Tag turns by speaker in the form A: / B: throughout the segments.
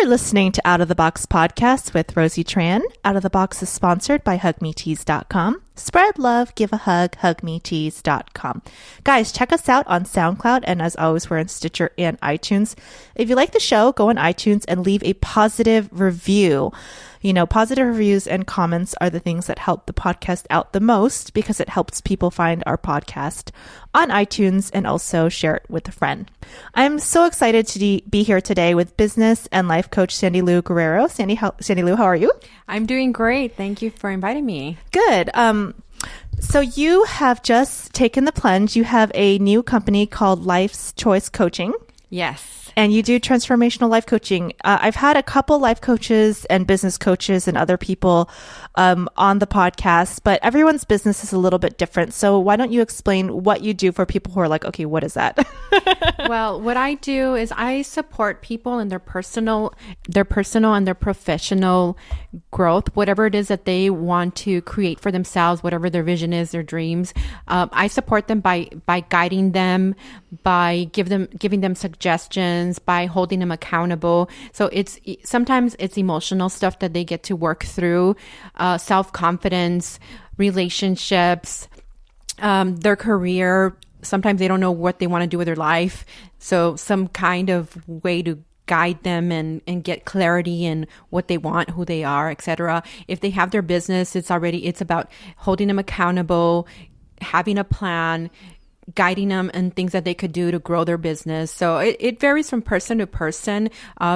A: You're listening to Out of the Box podcast with Rosie Tran. Out of the Box is sponsored by hugmetees.com. Spread love, give a hug, hugmetees.com. Guys, check us out on SoundCloud, and as always, we're on Stitcher and iTunes. If you like the show, go on iTunes and leave a positive review. You know, positive reviews and comments are the things that help the podcast out the most because it helps people find our podcast on iTunes and also share it with a friend. I'm so excited to be here today with business and life coach Sandylu Guerrero. Sandylu, how are you?
B: I'm doing great. Thank you for inviting me.
A: Good. So you have just taken the plunge. You have a new company called Life's Choice Coaching.
B: Yes.
A: And you do transformational life coaching. I've had a couple life coaches and business coaches and other people on the podcast, but everyone's business is a little bit different. So why don't you explain what you do for people who are like, okay, what is that?
B: Well, what I do is I support people in their personal and their professional growth, whatever it is that they want to create for themselves, whatever their vision is, their dreams. I support them by guiding them, by giving them suggestions, by holding them accountable. So sometimes it's emotional stuff that they get to work through, self-confidence, relationships, their career. Sometimes they don't know what they want to do with their life. So some kind of way to guide them and get clarity in what they want, who they are, etc. If they have their business, it's about holding them accountable, having a plan, guiding them and things that they could do to grow their business. So it varies from person to person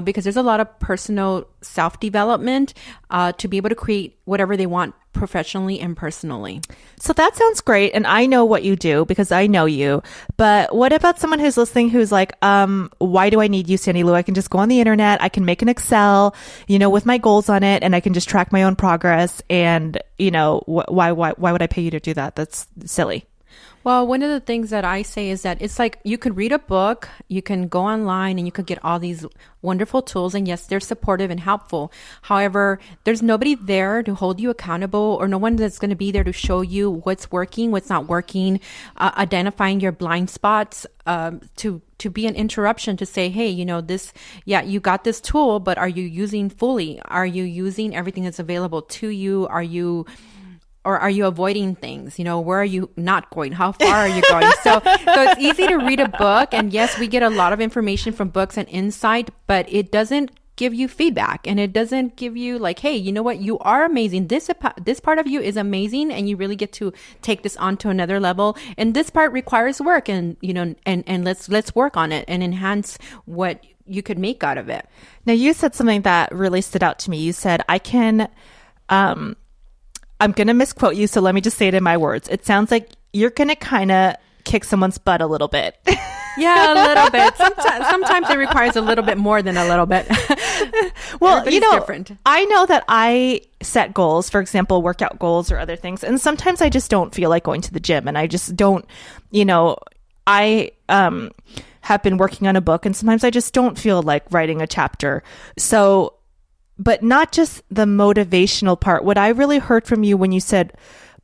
B: because there's a lot of personal self-development to be able to create whatever they want professionally and personally.
A: So that sounds great. And I know what you do because I know you. But what about someone who's listening who's like, why do I need you, Sandylu? I can just go on the internet. I can make an Excel, with my goals on it, and I can just track my own progress. And, why would I pay you to do that? That's silly.
B: Well, one of the things that I say is that it's like you could read a book, you can go online and you could get all these wonderful tools. And yes, they're supportive and helpful. However, there's nobody there to hold you accountable or no one that's going to be there to show you what's working, what's not working, identifying your blind spots, to be an interruption to say, hey, you got this tool, but are you using fully? Are you using everything that's available to you? Or are you avoiding things? Where are you not going? How far are you going? So it's easy to read a book. And yes, we get a lot of information from books and insight, but it doesn't give you feedback. And it doesn't give you like, hey, you know what? You are amazing. This part of you is amazing. And you really get to take this on to another level. And this part requires work. And, and let's work on it and enhance what you could make out of it.
A: Now, you said something that really stood out to me. You said, I'm going to misquote you, so let me just say it in my words. It sounds like you're going to kind of kick someone's butt a little bit.
B: Yeah, a little bit. Sometimes it requires a little bit more than a little bit.
A: Well,
B: different.
A: I know that I set goals, for example, workout goals or other things, and sometimes I just don't feel like going to the gym, and I just don't, I have been working on a book, and sometimes I just don't feel like writing a chapter. So, but not just the motivational part. What I really heard from you when you said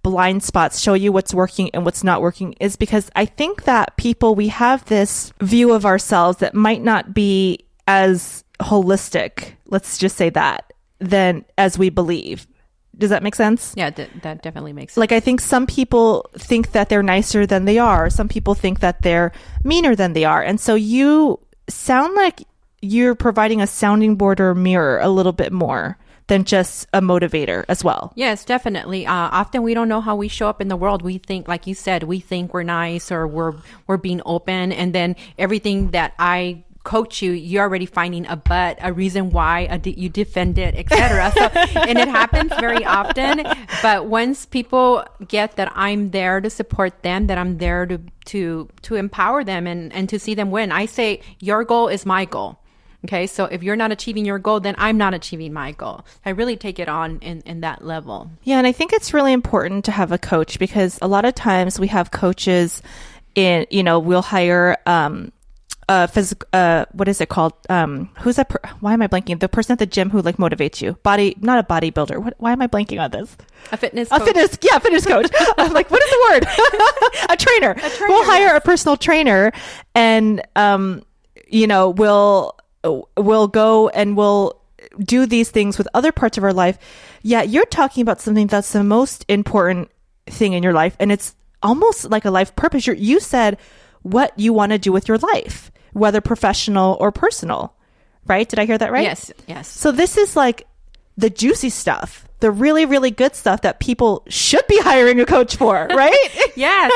A: blind spots, show you what's working and what's not working, is because I think that we have this view of ourselves that might not be as holistic, let's just say that, than as we believe. Does that make sense?
B: Yeah, that definitely makes sense.
A: Like, I think some people think that they're nicer than they are. Some people think that they're meaner than they are. And so you sound like you're providing a sounding board or mirror a little bit more than just a motivator as well.
B: Yes, definitely. Often we don't know how we show up in the world. We think, like you said, we're nice or we're being open. And then everything that I coach you're already finding a reason why you defend it, etc. So, and it happens very often. But once people get that I'm there to support them, that I'm there to empower them and to see them win, I say your goal is my goal. Okay, so if you're not achieving your goal, then I'm not achieving my goal. I really take it on in that level.
A: Yeah, and I think it's really important to have a coach because a lot of times we have coaches we'll hire what is it called? Who's that? Why am I blanking? The person at the gym who motivates you. Not a bodybuilder. Why am I blanking on this?
B: A fitness coach.
A: Fitness coach. I'm like, what is the word? A trainer. We'll hire a personal trainer and, we'll will go and will do these things with other parts of our life. Yeah, you're talking about something that's the most important thing in your life, and it's almost like a life purpose. You said what you want to do with your life, whether professional or personal, right? Did I hear that right?
B: Yes.
A: So this is like the juicy stuff, the really, really good stuff that people should be hiring a coach for, right?
B: Yes.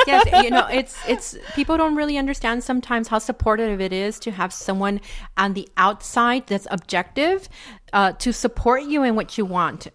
B: It's people don't really understand sometimes how supportive it is to have someone on the outside that's objective to support you in what you want.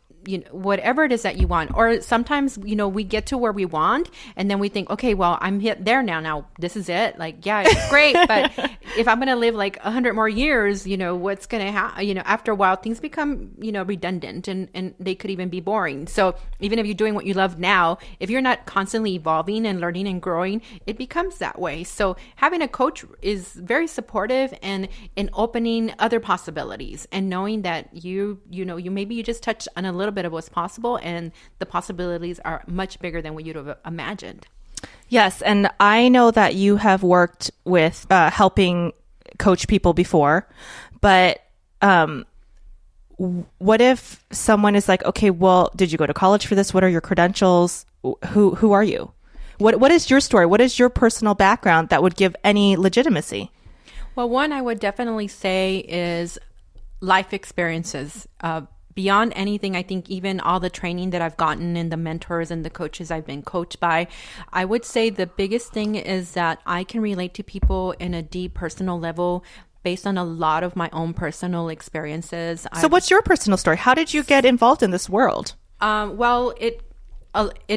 B: Whatever it is that you want. Or sometimes, we get to where we want and then we think, okay, well, I'm there now this is it. Like, yeah, it's great. But if I'm going to live like 100 more years, what's going to happen? After a while, things become, redundant and they could even be boring. So even if you're doing what you love now, if you're not constantly evolving and learning and growing, it becomes that way. So having a coach is very supportive and in opening other possibilities and knowing that maybe you just touched on a little bit of what's possible and the possibilities are much bigger than what you'd have imagined.
A: Yes. And I know that you have worked with helping coach people before, but what if someone is like, okay, well, did you go to college for this? What are your credentials? Who are you? What is your story? What is your personal background that would give any legitimacy?
B: Well, one I would definitely say is life experiences. Beyond anything, I think even all the training that I've gotten and the mentors and the coaches I've been coached by, I would say the biggest thing is that I can relate to people in a deep personal level based on a lot of my own personal experiences.
A: So what's your personal story? How did you get involved in this world?
B: Well, it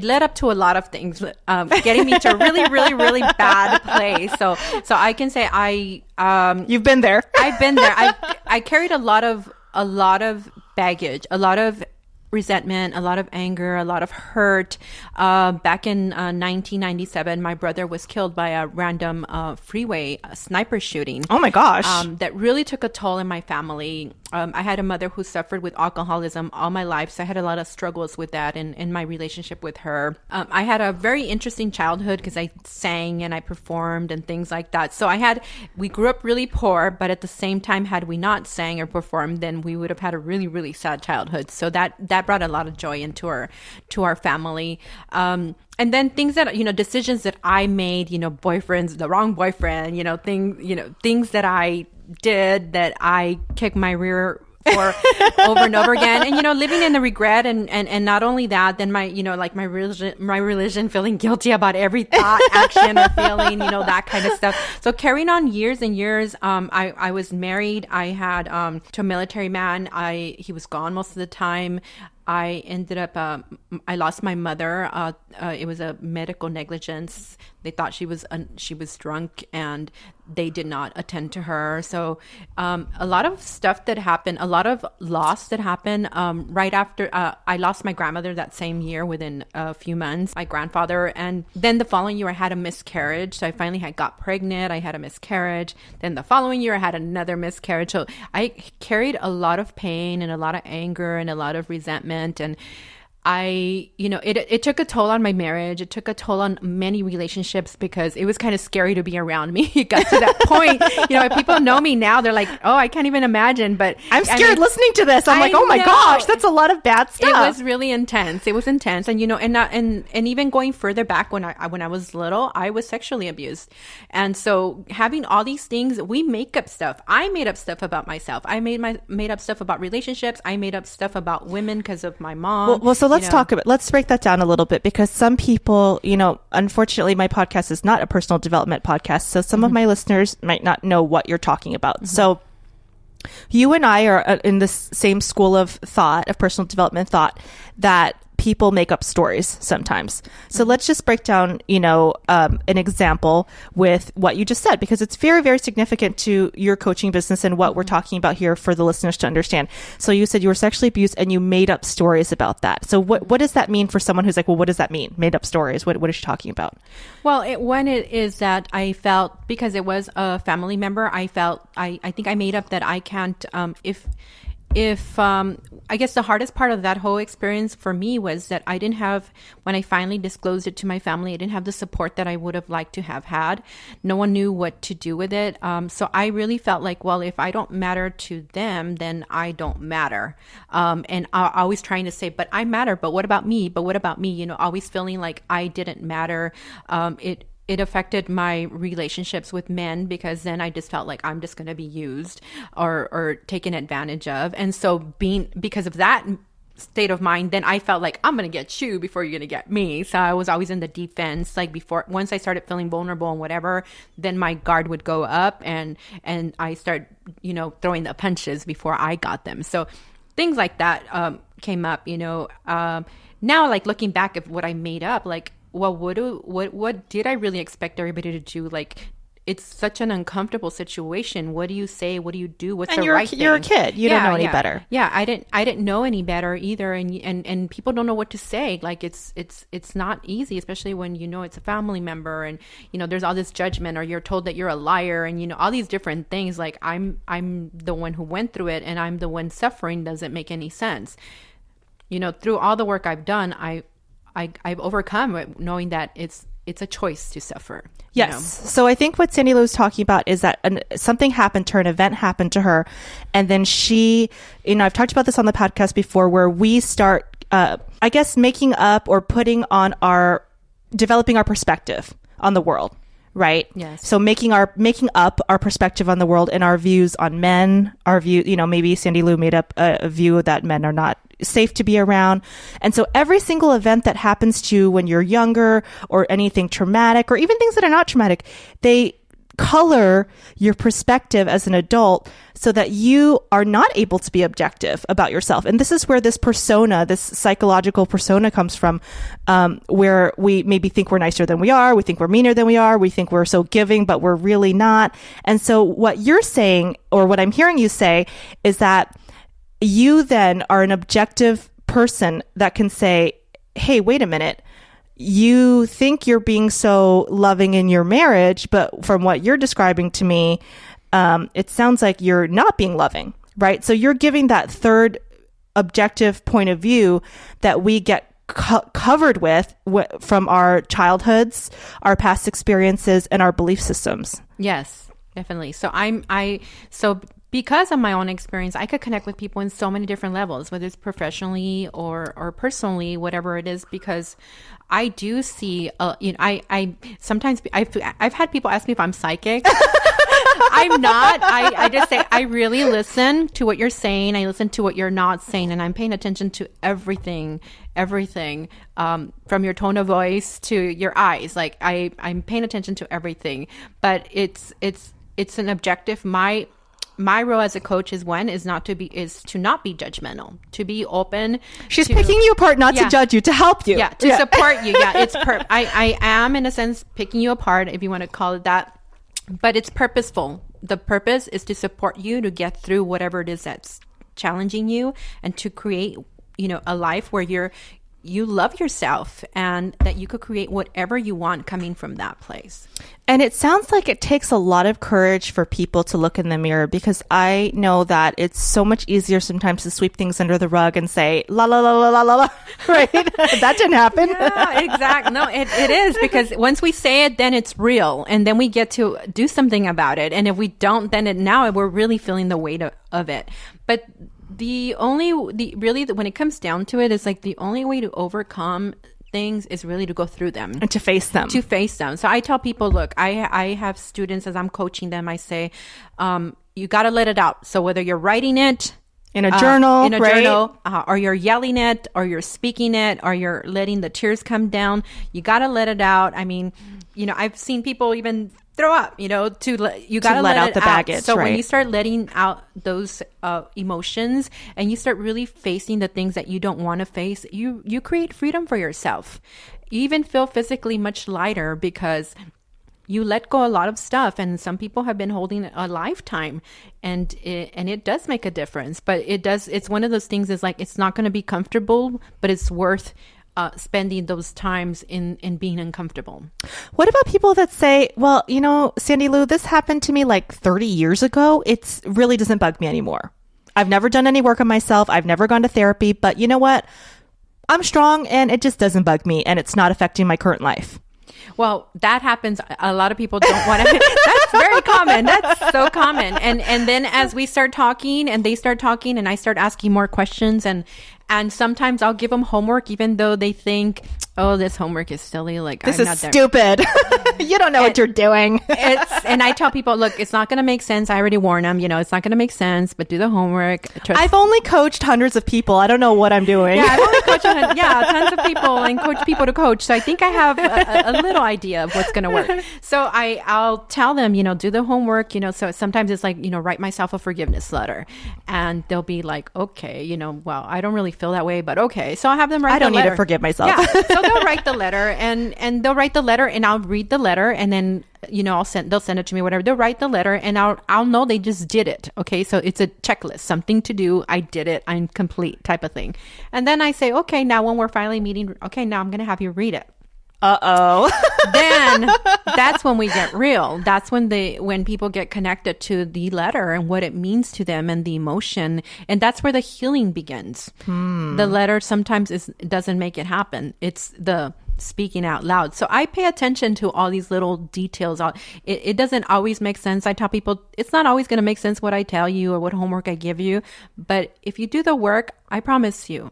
B: led up to a lot of things, getting me to a really, really, really bad place. So I can say
A: you've been there.
B: I've been there. I carried a lot of baggage, a lot of resentment, a lot of anger, a lot of hurt. Back in 1997, my brother was killed by a random freeway sniper shooting.
A: Oh my gosh.
B: That really took a toll in my family. I had a mother who suffered with alcoholism all my life, so I had a lot of struggles with that in my relationship with her. I had a very interesting childhood because I sang and I performed and things like that. So we grew up really poor, but at the same time, had we not sang or performed, then we would have had a really, really sad childhood. So that brought a lot of joy into our family. And then things that, decisions that I made, boyfriends, the wrong boyfriend, things that I did that I kicked my rear for over and over again. And, living in the regret and not only that, then my religion feeling guilty about every thought, action or feeling, that kind of stuff. So carrying on years and years, I was married. I had, to a military man. He was gone most of the time. I ended up, I lost my mother. It was a medical negligence. They thought she was drunk and they did not attend to her. So a lot of stuff that happened, a lot of loss that happened right after I lost my grandmother that same year within a few months, my grandfather. And then the following year I had a miscarriage. So I finally got pregnant. I had a miscarriage. Then the following year I had another miscarriage. So I carried a lot of pain and a lot of anger and a lot of resentment. And it took a toll on my marriage. It took a toll on many relationships because it was kind of scary to be around me. It got to that point, if people know me now, they're like, oh, I can't even imagine. But
A: I'm scared listening to this. I'm like, oh my gosh, that's a lot of bad stuff.
B: It was really intense. It was intense. And, and even going further back when I was little, I was sexually abused. And so having all these things, we make up stuff. I made up stuff about myself. I made up stuff about relationships. I made up stuff about women because of my mom.
A: Well, so let's break that down a little bit because some people, unfortunately my podcast is not a personal development podcast. So some of my listeners might not know what you're talking about. So you and I are in the same school of thought, of personal development thought, that people make up stories sometimes. So let's just break down, an example with what you just said, because it's very, very significant to your coaching business and what we're talking about here for the listeners to understand. So you said you were sexually abused and you made up stories about that. So what does that mean for someone who's like, well, what does that mean? Made up stories. What is she talking about?
B: Well, one is that I felt, because it was a family member, I think I made up that I can't, if I guess the hardest part of that whole experience for me was that I didn't have, when I finally disclosed it to my family, I didn't have the support that I would have liked to have had. No one knew what to do with it. So I really felt like, well, if I don't matter to them, then I don't matter. And I always trying to say, but I matter, but what about me? But what about me? Always feeling like I didn't matter. It affected my relationships with men, because then I just felt like I'm just going to be used or taken advantage of. And so because of that state of mind, then I felt like I'm going to get you before you're going to get me. So I was always in the defense. Like once I started feeling vulnerable and whatever, then my guard would go up and I start, throwing the punches before I got them. So things like that came up, now, like looking back at what I made up, like, well, what did I really expect everybody to do? Like, it's such an uncomfortable situation. What do you say? What do you do? What's the right thing?
A: You're a kid. You don't know any better.
B: Yeah, I didn't know any better either. And people don't know what to say. Like, it's not easy, especially when it's a family member and there's all this judgment, or you're told that you're a liar, and all these different things. Like, I'm the one who went through it, and I'm the one suffering. Doesn't make any sense. Through all the work I've done, I've overcome it, knowing that it's a choice to suffer.
A: Yes. So I think what Sandylu is talking about is that something happened to her, an event happened to her, and then she, I've talked about this on the podcast before, where we start, I guess, making up or developing our perspective on the world. Right.
B: Yes.
A: So making up our perspective on the world and our views on men, our view, maybe Sandylu made up a view that men are not safe to be around. And so every single event that happens to you when you're younger, or anything traumatic, or even things that are not traumatic, they color your perspective as an adult so that you are not able to be objective about yourself. And this is where this psychological persona comes from, where we maybe think we're nicer than we are. We think we're meaner than we are. We think we're so giving, but we're really not. And so what you're saying, or what I'm hearing you say, is that you then are an objective person that can say, hey, wait a minute. You think you're being so loving in your marriage, but from what you're describing to me, it sounds like you're not being loving, right? So you're giving that third objective point of view that we get covered with from our childhoods, our past experiences, and our belief systems.
B: Yes, definitely. So so because of my own experience, I could connect with people in so many different levels, whether it's professionally or personally, whatever it is, because I do see, I sometimes I've had people ask me if I'm psychic. I'm not. I just say, I really listen to what you're saying. I listen to what you're not saying, and I'm paying attention to everything, from your tone of voice to your eyes. Like, I'm paying attention to everything, but it's an objective. My role as a coach is to not be judgmental, to be open.
A: She's picking you apart, not to judge you, to help you.
B: Yeah, to support you. Yeah, I am, in a sense, picking you apart, if you want to call it that, but it's purposeful. The purpose is to support you to get through whatever it is that's challenging you, and to create, a life where you love yourself, and that you could create whatever you want coming from that place.
A: And it sounds like it takes a lot of courage for people to look in the mirror, because I know that it's so much easier sometimes to sweep things under the rug and say, la, la, la, la, la, la, la, right? That didn't happen.
B: Yeah, exactly. No, it is, because once we say it, then it's real. And then we get to do something about it. And if we don't, then now we're really feeling the weight of it. But really, when it comes down to it, it's like the only way to overcome things is really to go through them
A: and to face them.
B: So I tell people, look, I have students, as I'm coaching them, I say, you got to let it out. So whether you're writing it
A: in a journal,
B: or you're yelling it, or you're speaking it, or you're letting the tears come down, you got to let it out. I mean, I've seen people even throw up, you got to let
A: out the baggage.
B: So when you start letting out those emotions, and you start really facing the things that you don't want to face, you create freedom for yourself. You even feel physically much lighter, because you let go a lot of stuff, and some people have been holding a lifetime, and it does make a difference. But it's one of those things, is like, it's not going to be comfortable, but it's worth spending those times in being uncomfortable.
A: What about people that say, well, Sandylu, this happened to me like 30 years ago. It really doesn't bug me anymore. I've never done any work on myself. I've never gone to therapy, but you know what? I'm strong and it just doesn't bug me and it's not affecting my current life.
B: Well, that happens. A lot of people don't want to. That's very common. That's so common. And then as we start talking and they start talking and I start asking more questions and sometimes I'll give them homework even though they think, oh, this homework is silly. Like,
A: this is stupid. You don't know what you're doing.
B: And I tell people, look, it's not going to make sense. I already warned them, it's not going to make sense, but do the homework.
A: I've only coached hundreds of people. I don't know what I'm doing.
B: Yeah, I've only coached tons of people and coach people to coach. So I think I have a little idea of what's going to work. So I'll tell them, do the homework, so sometimes it's like, write myself a forgiveness letter. And they'll be like, okay, well, I don't really feel that way, but okay. So I'll have them write
A: I don't need to forgive myself.
B: Yeah. So they'll write the letter and they'll write the letter and I'll read the letter and then, they'll send it to me, whatever. They'll write the letter and I'll know they just did it. Okay. So it's a checklist, something to do. I did it. I'm complete type of thing. And then I say, okay, now when we're finally meeting, okay, now I'm going to have you read it.
A: Uh-oh.
B: Then that's when we get real. That's when people get connected to the letter and what it means to them and the emotion. And that's where the healing begins. The letter sometimes doesn't make it happen. It's the speaking out loud. So I pay attention to all these little details. It doesn't always make sense. I tell people it's not always going to make sense what I tell you or what homework I give you. But if you do the work, I promise you,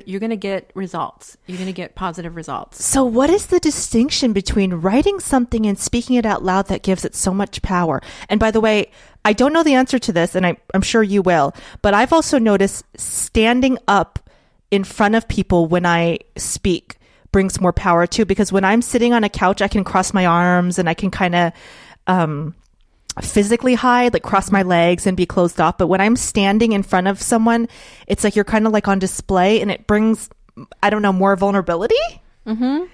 B: you're going to get results. You're going to get positive results.
A: So what is the distinction between writing something and speaking it out loud that gives it so much power? And by the way, I don't know the answer to this, and I'm sure you will, but I've also noticed standing up in front of people when I speak brings more power too, because when I'm sitting on a couch, I can cross my arms and I can kind of physically hide, like cross my legs and be closed off. But when I'm standing in front of someone, it's like you're kind of like on display and it brings, I don't know, more vulnerability.
B: Mm-hmm.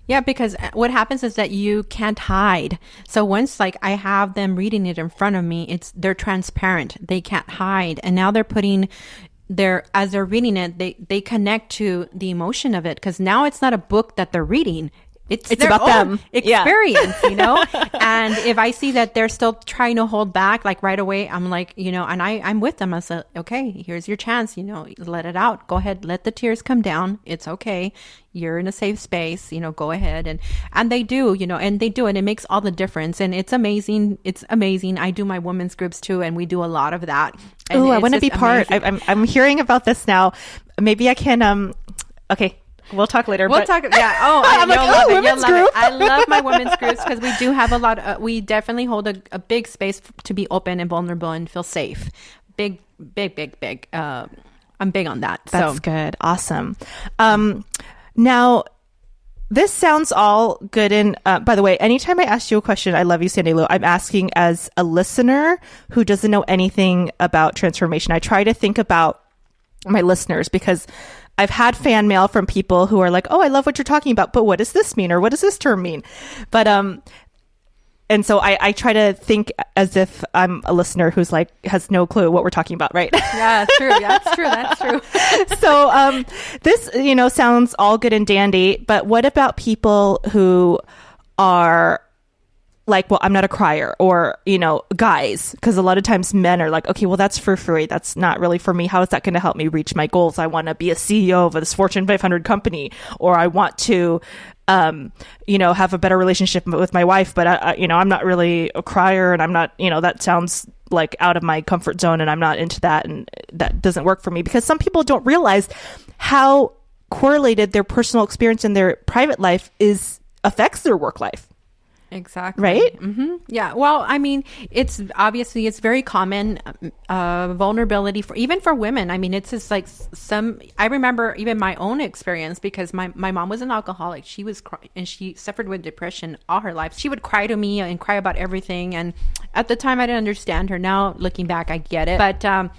B: Yeah, because what happens is that you can't hide. So once like I have them reading it in front of me, they're transparent. They can't hide. And now they're putting as they're reading it, they connect to the emotion of it. Because now it's not a book that they're reading. It's their
A: about them
B: experience, And if I see that they're still trying to hold back, like right away, I'm like, and I'm with them. I said, okay, here's your chance, let it out. Go ahead. Let the tears come down. It's okay. You're in a safe space, go ahead. And they do, and they do it. It makes all the difference. And it's amazing. It's amazing. I do my women's groups too. And we do a lot of that.
A: Oh, I want to be part. I'm hearing about this now. Maybe I can, okay. We'll talk later.
B: We'll talk. Yeah. Oh, women's group. I love my women's groups because we do have a lot. We definitely hold a big space to be open and vulnerable and feel safe. Big. I'm big on that.
A: That's good. Awesome. Now, this sounds all good. And by the way, anytime I ask you a question, I love you, Sandylu, I'm asking as a listener who doesn't know anything about transformation. I try to think about my listeners because I've had fan mail from people who are like, oh, I love what you're talking about, but what does this mean? Or what does this term mean? But, and so I try to think as if I'm a listener who's like, has no clue what we're talking about, right?
B: Yeah, true. That's true. That's true.
A: So, this, sounds all good and dandy, but what about people who are like, well, I'm not a crier, or, guys, because a lot of times men are like, okay, well, that's for free. That's not really for me. How is that going to help me reach my goals? I want to be a CEO of this Fortune 500 company, or I want to, have a better relationship with my wife, but I'm not really a crier, and I'm not, that sounds like out of my comfort zone, and I'm not into that, and that doesn't work for me, because some people don't realize how correlated their personal experience in their private life affects their work life.
B: Exactly.
A: Right?
B: Mm-hmm. Yeah. Well, I mean, it's very common vulnerability even for women. I mean, it's just like I remember even my own experience, because my mom was an alcoholic. She was and she suffered with depression all her life. She would cry to me and cry about everything. And at the time I didn't understand her. Now looking back, I get it. But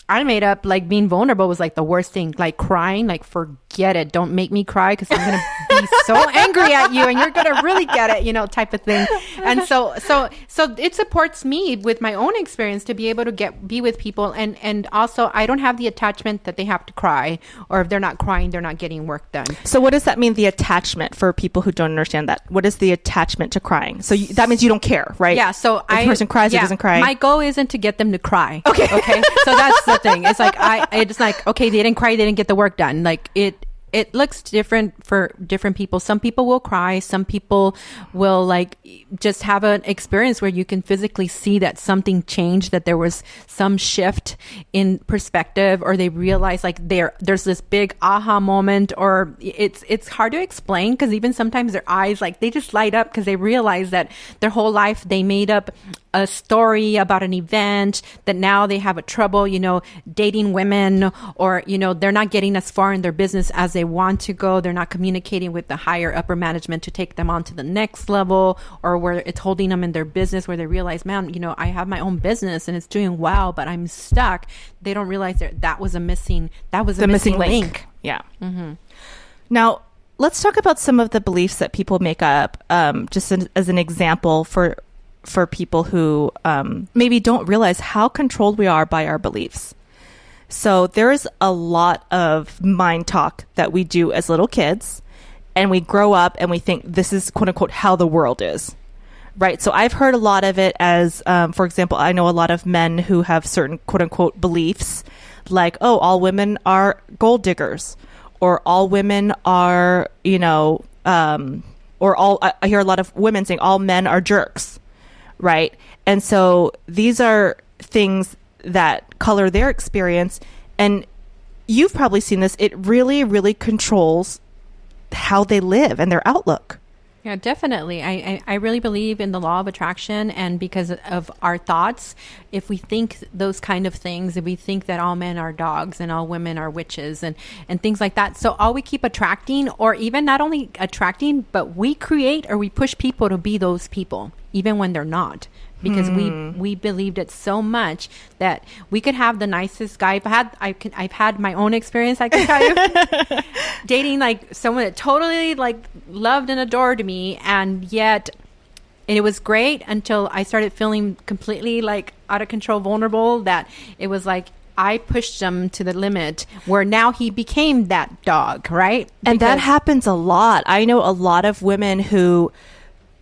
B: I made up like being vulnerable was like the worst thing, like crying, like forget it. Don't make me cry because I'm going to be so angry at you and you're going to really get it, type of thing. And so it supports me with my own experience to be able to be with people. And also I don't have the attachment that they have to cry, or if they're not crying, they're not getting work done.
A: So what does that mean? The attachment, for people who don't understand that, what is the attachment to crying? So that means you don't care, right?
B: Yeah. So
A: if the person cries or doesn't cry.
B: My goal isn't to get them to cry.
A: Okay.
B: So that's the thing. It's like it's like, okay, they didn't cry, they didn't get the work done. Like it looks different for different people. Some people will cry. Some people will like just have an experience where you can physically see that something changed, that there was some shift in perspective, or they realize like there's this big aha moment, or it's hard to explain because even sometimes their eyes, like they just light up because they realize that their whole life they made up a story about an event, that now they have a trouble, dating women, or, they're not getting as far in their business as they want to go. They're not communicating with the higher upper management to take them on to the next level, or where it's holding them in their business where they realize, man, I have my own business and it's doing well, but I'm stuck. They don't realize that was a missing link.
A: Yeah. Mm-hmm. Now, let's talk about some of the beliefs that people make up, just as an example for people who maybe don't realize how controlled we are by our beliefs. So there is a lot of mind talk that we do as little kids, and we grow up and we think this is quote unquote how the world is, right? So I've heard a lot of it as, for example, I know a lot of men who have certain quote unquote beliefs like, oh, all women are gold diggers, or all women are, or I hear a lot of women saying all men are jerks. Right. And so these are things that color their experience. And you've probably seen this. It really, really controls how they live and their outlook.
B: Yeah, definitely. I really believe in the law of attraction, and because of our thoughts, if we think those kind of things, if we think that all men are dogs and all women are witches and things like that, so all we keep attracting, or even not only attracting, but we create or we push people to be those people, even when they're not. Because we believed it so much that we could have the nicest guy. I've had my own experience. I can tell you, dating like someone that totally like loved and adored me, and yet it was great until I started feeling completely like out of control, vulnerable. That it was like I pushed him to the limit where now he became that dog, right?
A: And that happens a lot. I know a lot of women who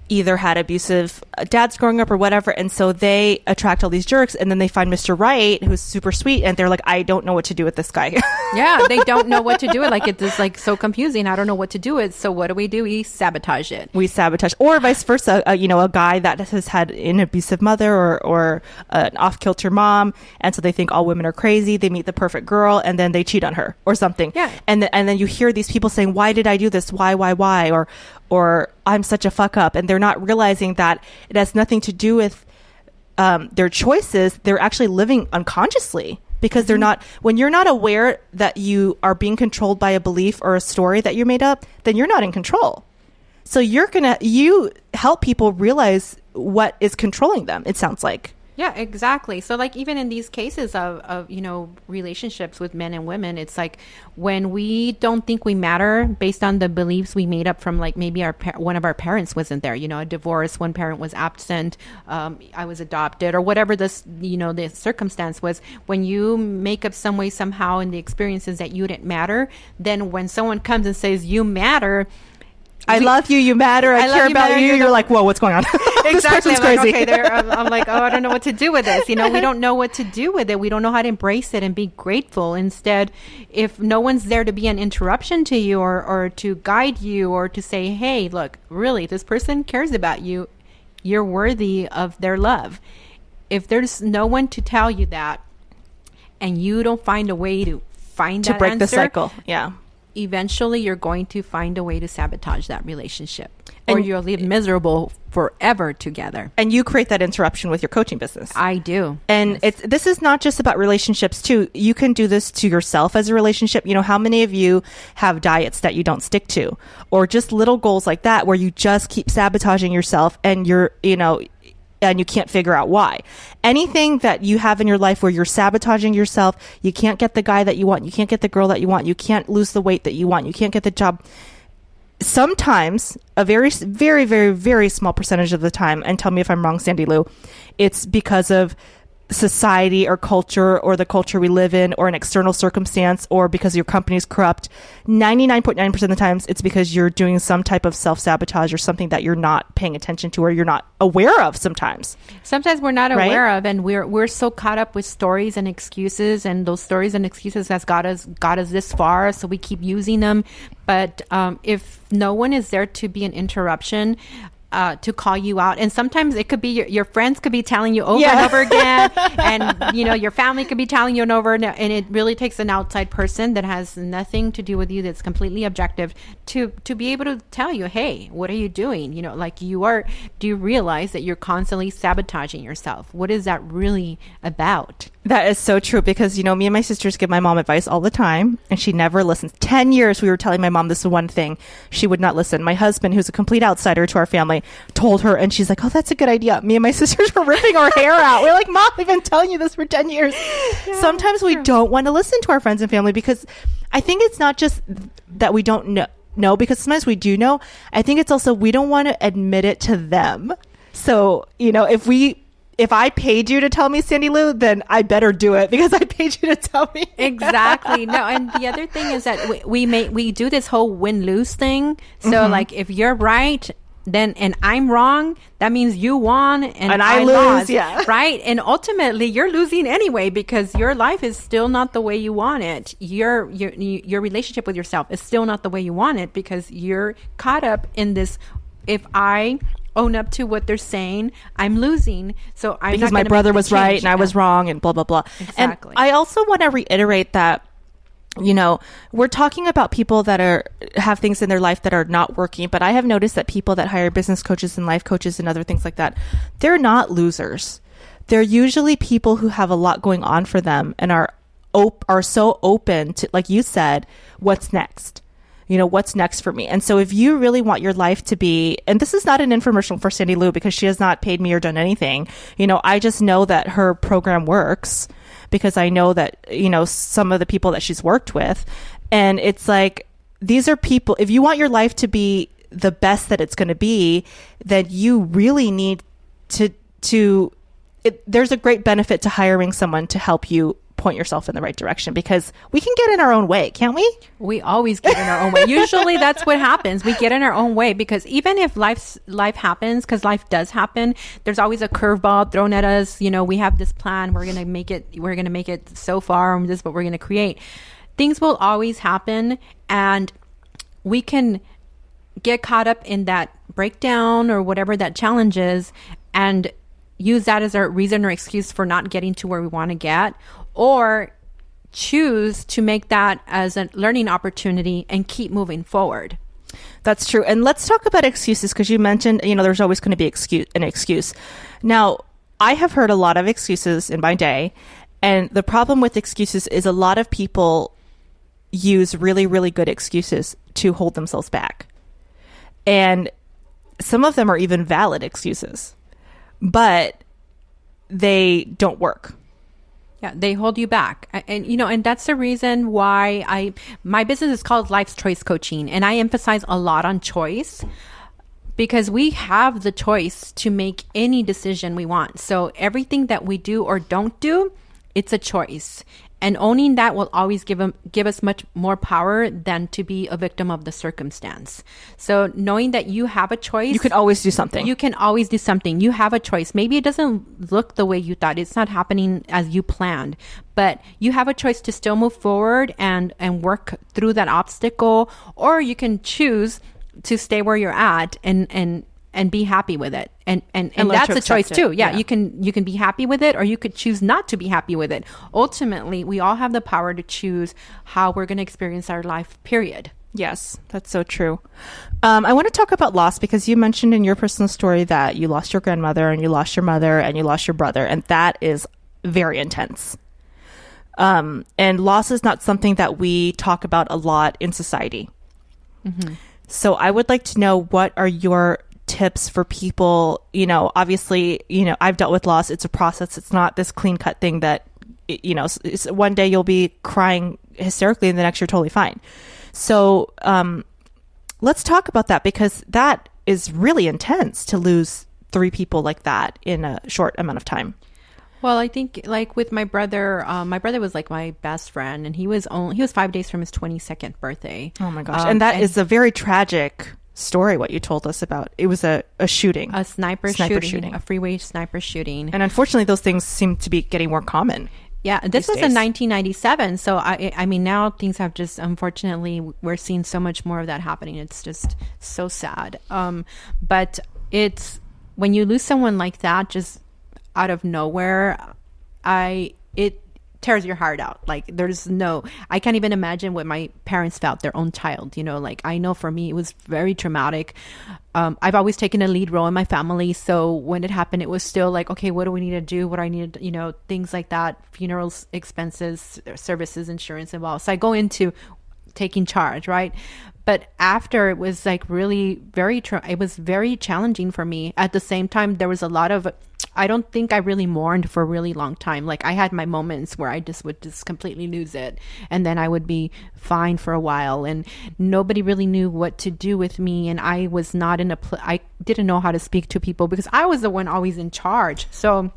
A: either had abusive dads growing up or whatever, and so they attract all these jerks, and then they find Mr. Right, who's super sweet, and they're like, I don't know what to do with this guy.
B: Yeah, they don't know what to do. Like, it's just like so confusing. I don't know what to do with. So what do? We sabotage it.
A: We sabotage, or vice versa. A guy that has had an abusive mother or an off-kilter mom, and so they think all women are crazy. They meet the perfect girl, and then they cheat on her or something.
B: Yeah,
A: and then you hear these people saying, why did I do this? Why? Or I'm such a fuck up. And they're not realizing that it has nothing to do with their choices. They're actually living unconsciously because they're not, when you're not aware that you are being controlled by a belief or a story that you made up, then you're not in control. So you help people realize what is controlling them, it sounds like.
B: Yeah, exactly. So like even in these cases of relationships with men and women, it's like when we don't think we matter based on the beliefs we made up from like maybe one of our parents wasn't there, a divorce, one parent was absent, I was adopted, or whatever this, the circumstance was. When you make up some way somehow in the experiences that you didn't matter, then when someone comes and says you matter,
A: I love you, you matter, I care about you, you're like, whoa, what's going on? This
B: exactly.
A: person's crazy.
B: Like, okay, I'm like, oh, I don't know what to do with this. We don't know what to do with it. We don't know how to embrace it and be grateful. Instead, if no one's there to be an interruption to you or to guide you or to say, hey, look, really, this person cares about you. You're worthy of their love. If there's no one to tell you that and you don't find a way to find that
A: break
B: answer,
A: the cycle, yeah.
B: Eventually you're going to find a way to sabotage that relationship, or you'll live miserable forever together.
A: And you create that interruption with your coaching business.
B: I do.
A: And
B: yes.
A: this is not just about relationships too. You can do this to yourself as a relationship. How many of you have diets that you don't stick to, or just little goals like that where you just keep sabotaging yourself and and you can't figure out why. Anything that you have in your life where you're sabotaging yourself, you can't get the guy that you want, you can't get the girl that you want, you can't lose the weight that you want, you can't get the job. Sometimes, a very, very, very, very small percentage of the time, and tell me if I'm wrong, Sandy Lou, it's because of society or culture or the culture we live in or an external circumstance or because your company is corrupt, 99.9% of the times it's because you're doing some type of self-sabotage or something that you're not paying attention to or you're not aware of sometimes.
B: Sometimes we're not aware of, and we're so caught up with stories and excuses, and those stories and excuses has got us this far, so we keep using them. But if no one is there to be an interruption, to call you out, and sometimes it could be your friends could be telling you over and over again, and your family could be telling you over and it really takes an outside person that has nothing to do with you, that's completely objective, to be able to tell you, hey, what are you doing? Do you realize that you're constantly sabotaging yourself? What is that really about?
A: That is so true, because me and my sisters give my mom advice all the time and she never listens. 10 years we were telling my mom this one thing, she would not listen. My husband, who's a complete outsider to our family, told her and she's like, oh, that's a good idea. Me and my sisters were ripping our hair out. We're like, Mom, I've been telling you this for 10 years. Yeah, sometimes we don't want to listen to our friends and family, because I think it's not just that we don't know, because sometimes we do know. I think it's also we don't want to admit it to them. So, if I paid you to tell me, Sandylu, then I better do it because I paid you to tell me.
B: Exactly. No, and the other thing is that we do this whole win-lose thing. So like if you're right, then and I'm wrong, that means you won and I lose, lost, yeah. Right? And ultimately you're losing anyway, because your life is still not the way you want it. Your relationship with yourself is still not the way you want it, because you're caught up in this, if I own up to what they're saying, I'm losing. So I'm
A: because my brother was right and I was wrong and blah, blah, blah.
B: Exactly.
A: And I also want to reiterate that, we're talking about people that have things in their life that are not working, but I have noticed that people that hire business coaches and life coaches and other things like that, they're not losers. They're usually people who have a lot going on for them and are so open to, like you said, what's next? What's next for me? And so if you really want your life to be, and this is not an infomercial for Sandylu because she has not paid me or done anything, I just know that her program works because I know that, some of the people that she's worked with. And it's like, these are people, if you want your life to be the best that it's going to be, then you really need there's a great benefit to hiring someone to help you point yourself in the right direction, because we can get in our own way, can't we?
B: We always get in our own way. Usually that's what happens. We get in our own way, because even if life happens, because life does happen, there's always a curveball thrown at us. We have this plan, we're going to make it so far, and this is what we're going to create. Things will always happen, and we can get caught up in that breakdown or whatever that challenge is and use that as a reason or excuse for not getting to where we want to get, or choose to make that as a learning opportunity and keep moving forward.
A: That's true. And let's talk about excuses, because you mentioned, there's always going to be an excuse. Now, I have heard a lot of excuses in my day, and the problem with excuses is a lot of people use really, really good excuses to hold themselves back. And some of them are even valid excuses, but they don't work.
B: Yeah, they hold you back. And that's the reason why my business is called Life's Choice Coaching. And I emphasize a lot on choice, because we have the choice to make any decision we want. So everything that we do or don't do, it's a choice. And owning that will always give us much more power than to be a victim of the circumstance. So knowing that you have a choice.
A: You can always do something.
B: You can always do something. You have a choice. Maybe it doesn't look the way you thought. It's not happening as you planned. But you have a choice to still move forward and work through that obstacle. Or you can choose to stay where you're at and be happy with it. And that's a choice too. Yeah, you can be happy with it, or you could choose not to be happy with it. Ultimately, we all have the power to choose how we're going to experience our life, period.
A: Yes, that's so true. I want to talk about loss, because you mentioned in your personal story that you lost your grandmother and you lost your mother and you lost your brother, and that is very intense. And loss is not something that we talk about a lot in society. Mm-hmm. So I would like to know, what are your tips for people? Obviously, I've dealt with loss. It's a process. It's not this clean cut thing that, it's one day you'll be crying hysterically and the next you're totally fine. So let's talk about that, because that is really intense to lose 3 people like that in a short amount of time.
B: Well, I think like with my brother was like my best friend, and he was 5 days from his 22nd birthday.
A: Oh my gosh. And that is a very tragic story, what you told us about. It was a shooting.
B: A sniper shooting. A freeway sniper shooting.
A: And unfortunately, those things seem to be getting more common.
B: Yeah, this was in 1997. So, I mean, now things have just, unfortunately, we're seeing so much more of that happening. It's just so sad. But it's, when you lose someone like that, just out of nowhere, it tears your heart out. Like, I can't even imagine what my parents felt, their own child, you know, like, I know for me, it was very traumatic. I've always taken a lead role in my family. So when it happened, it was still like, okay, what do we need to do? What do I need to, you know, things like that, funerals, expenses, services, insurance involved. So I go into taking charge, right? But after, it was like really it was very challenging for me. At the same time, there was a lot of, I don't think I really mourned for a really long time. Like, I had my moments where I just would just completely lose it. And then I would be fine for a while, and nobody really knew what to do with me. And I was not I didn't know how to speak to people because I was the one always in charge. So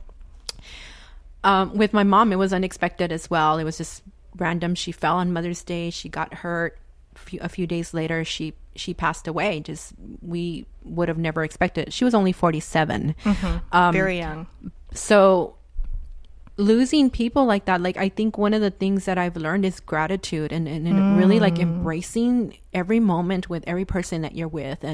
B: with my mom, it was unexpected as well. It was just random. She fell on Mother's Day. She got hurt. A few days later, she passed away. Just, we would have never expected. She was only 47.
A: Very young.
B: So losing people like that, like, I think one of the things that I've learned is gratitude and really like embracing every moment with every person that you're with.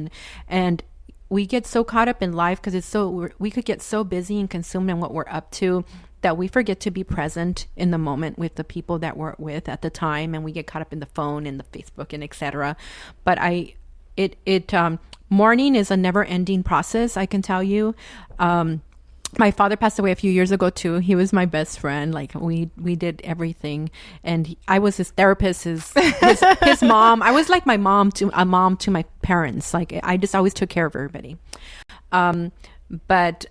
B: And we get so caught up in life because we could get so busy and consumed in what we're up to that we forget to be present in the moment with the people that we're with at the time, and we get caught up in the phone and the Facebook and etc. But mourning is a never-ending process, I can tell you. My father passed away a few years ago too. He was my best friend. Like, we did everything, and I was his therapist, his mom. I was like a mom to my parents. Like, I just always took care of everybody. But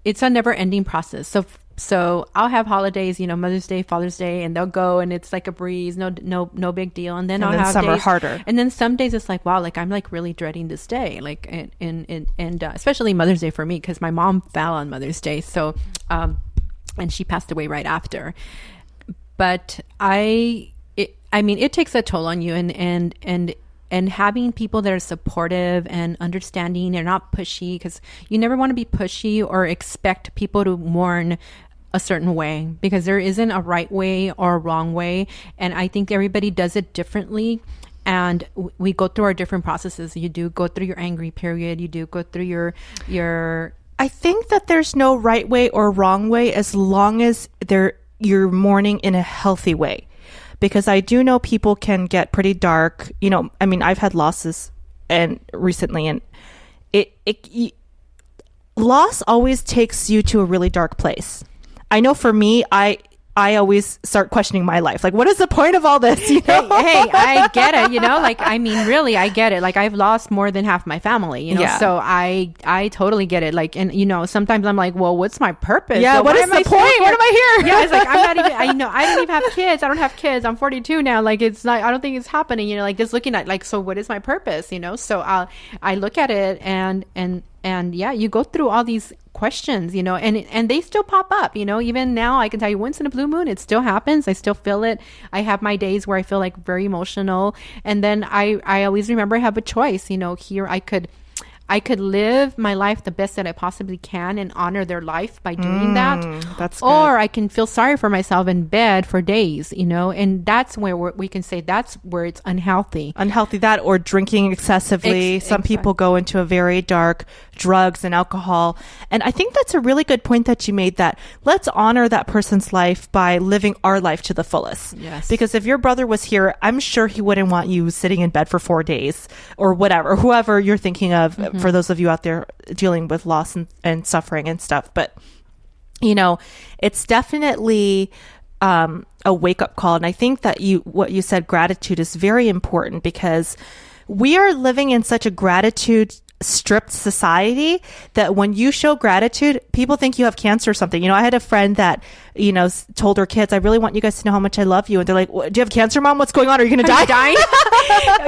B: it's a never ending process. So I'll have holidays, you know, Mother's Day, Father's Day, and they'll go, and it's like a breeze, no big deal. And then I'll have
A: some
B: days,
A: are harder.
B: And then some days it's like, wow, like, I'm like really dreading this day, like, and especially Mother's Day for me, because my mom fell on Mother's Day, so and she passed away right after. But I mean, it takes a toll on you, and having people that are supportive and understanding, they're not pushy, because you never want to be pushy or expect people to mourn a certain way, because there isn't a right way or a wrong way. And I think everybody does it differently. And we go through our different processes. You do go through your angry period. You do go through your
A: I think that there's no right way or wrong way, as long as you're mourning in a healthy way. Because I do know people can get pretty dark. You know, I mean, I've had losses recently, and loss always takes you to a really dark place. I know for me, I always start questioning my life. Like, what is the point of all this? You know?
B: Hey, I get it. You know, like, I mean, really, I get it. Like, I've lost more than half my family, you know,
A: yeah.
B: So I totally get it. Like, and, you know, sometimes I'm like, well, what's my purpose?
A: Yeah,
B: so
A: what is the point? What am I here?
B: Yeah, it's like, I'm not even, I don't even have kids. I don't have kids. I'm 42 now. Like, it's not, I don't think it's happening, you know, like, just looking at, like, so what is my purpose, you know? So I look at it and yeah, you go through all these questions, you know, and they still pop up, you know. Even now, I can tell you, once in a blue moon, it still happens. I still feel it. I have my days where I feel like very emotional, and then I always remember I have a choice, you know. Here I could live my life the best that I possibly can and honor their life by doing that.
A: That's good.
B: Or I can feel sorry for myself in bed for days, you know, and that's where we can say that's where it's unhealthy.
A: Unhealthy, that, or drinking excessively. Some people go into a very dark drugs and alcohol. And I think that's a really good point that you made, that let's honor that person's life by living our life to the fullest.
B: Yes.
A: Because if your brother was here, I'm sure he wouldn't want you sitting in bed for 4 days or whatever, whoever you're thinking of, for those of you out there dealing with loss and suffering and stuff. But, you know, it's definitely a wake-up call. And I think that what you said, gratitude, is very important, because we are living in such a gratitude stripped society that when you show gratitude, people think you have cancer or something. You know, I had a friend that, you know, told her kids, I really want you guys to know how much I love you. And they're like, do you have cancer, Mom? What's going on? Are you going to die?
B: Dying?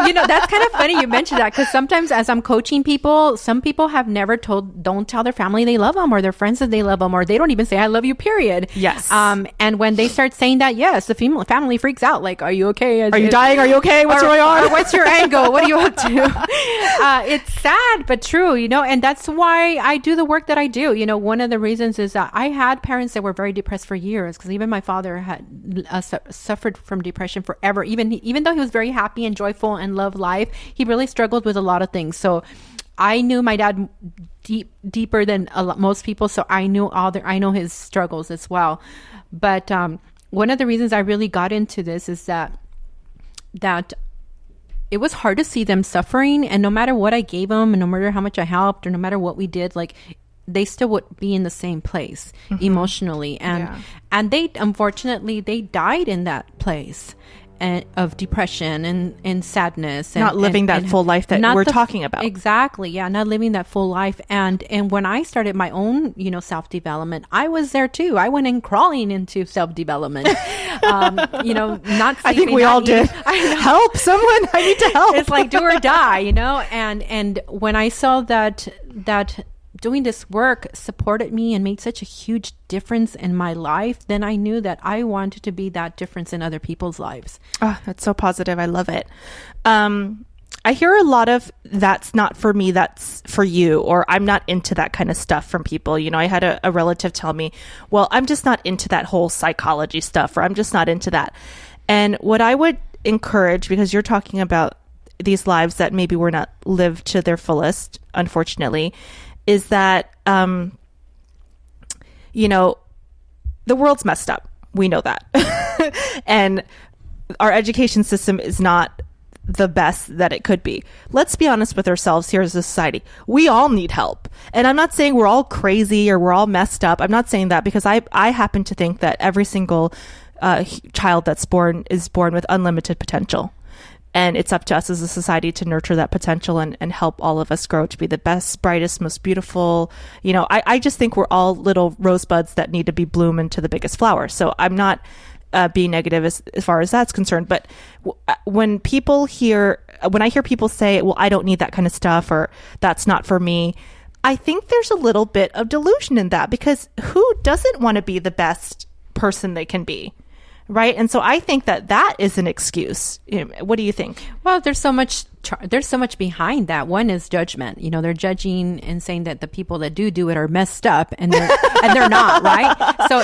B: You know, that's kind of funny you mentioned that, because sometimes as I'm coaching people, some people have never don't tell their family they love them, or their friends that they love them, or they don't even say I love you, period.
A: Yes.
B: And when they start saying that, yes, the family freaks out. Like, are you okay?
A: Are you dying? Are you okay? What's going on?
B: Or what's your angle? What are you up to? It's sad, but true, you know, and that's why I do the work that I do. You know, one of the reasons is that I had parents that were very depressed for years, because even my father had suffered from depression forever. Even though he was very happy and joyful and loved life, he really struggled with a lot of things. So I knew my dad deeper than most people, so I know his struggles as well. But one of the reasons I really got into this is that it was hard to see them suffering, and no matter what I gave them, and no matter how much I helped, or no matter what we did, like, they still would be in the same place emotionally, and they, unfortunately, they died in that place of depression and sadness, and
A: not living that full life that we're talking about.
B: Exactly. Yeah. Not living that full life. And when I started my own, you know, self-development, I was there too. I went in crawling into self-development. You know, not sleeping,
A: I think we all did. Help someone. I need to help.
B: It's like do or die, you know? And when I saw that doing this work supported me and made such a huge difference in my life, then I knew that I wanted to be that difference in other people's lives.
A: Oh, that's so positive. I love it. I hear a lot of that's not for me, that's for you, or I'm not into that kind of stuff from people. You know, I had a relative tell me, well, I'm just not into that whole psychology stuff, or I'm just not into that. And what I would encourage, because you're talking about these lives that maybe were not lived to their fullest, unfortunately, is that, you know, the world's messed up. We know that. And our education system is not the best that it could be. Let's be honest with ourselves here as a society. We all need help. And I'm not saying we're all crazy or we're all messed up. I'm not saying that, because I happen to think that every single child that's born is born with unlimited potential. And it's up to us as a society to nurture that potential and help all of us grow to be the best, brightest, most beautiful. You know, I just think we're all little rosebuds that need to be bloom into the biggest flower. So I'm not being negative as far as that's concerned. But when I hear people say, well, I don't need that kind of stuff, or that's not for me, I think there's a little bit of delusion in that, because who doesn't want to be the best person they can be? Right. And so I think that is an excuse. What do you think?
B: Well, there's so much behind that. One is judgment. You know, they're judging and saying that the people that do it are messed up, and they're not, right? So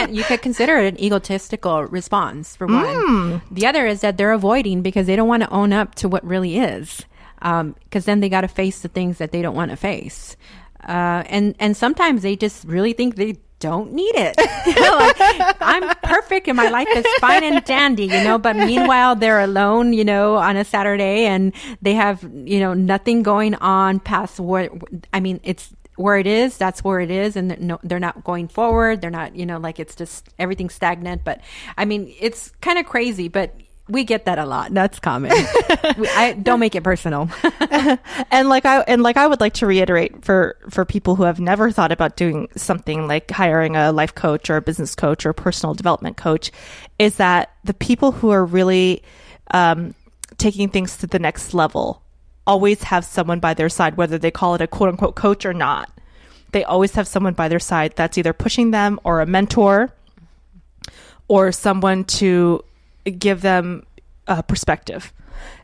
B: you could consider it an egotistical response, for one. The other is that they're avoiding because they don't want to own up to what really is. Because then they got to face the things that they don't want to face. And sometimes they just really think they don't need it. You know, like, I'm perfect and my life is fine and dandy, you know, but meanwhile they're alone, you know, on a Saturday, and they have, you know, nothing going on past it's where it is, that's where it is. And they're not going forward. They're not, you know, like, it's just everything's stagnant. But I mean, it's kind of crazy, but we get that a lot. That's common. I don't make it personal.
A: And I would like to reiterate for people who have never thought about doing something like hiring a life coach or a business coach or a personal development coach, is that the people who are really taking things to the next level always have someone by their side, whether they call it a quote unquote coach or not. They always have someone by their side that's either pushing them, or a mentor, or someone to give them a perspective.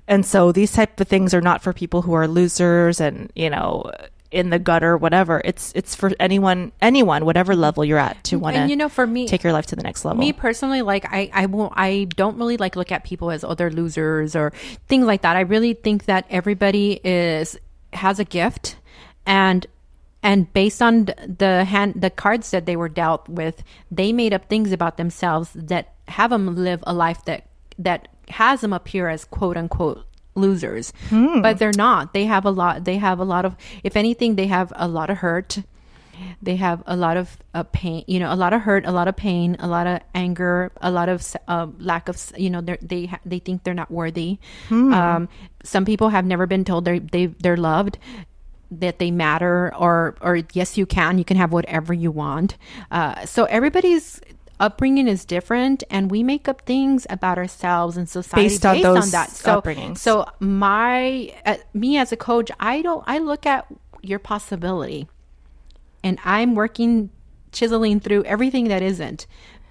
A: And so these type of things are not for people who are losers and, you know, in the gutter, whatever. It's for anyone, whatever level you're at, to want to,
B: you know, for me,
A: take your life to the next level.
B: Me personally, like, I don't really look at people as they're losers or things like that. I really think that everybody has a gift, and based on the cards that they were dealt with, they made up things about themselves that have them live a life that has them appear as quote unquote losers, but they're not. They have a lot of, if anything, they have a lot of hurt, They have a lot of pain, a lot of hurt, a lot of pain, a lot of anger, a lot of lack of, they think they're not worthy. Some people have never been told they're loved, that they matter, or yes, you can have whatever you want. So everybody's upbringing is different, and we make up things about ourselves and society based on that.
A: Upbringings.
B: So me as a coach, I look at your possibility, and I'm chiseling through everything that isn't,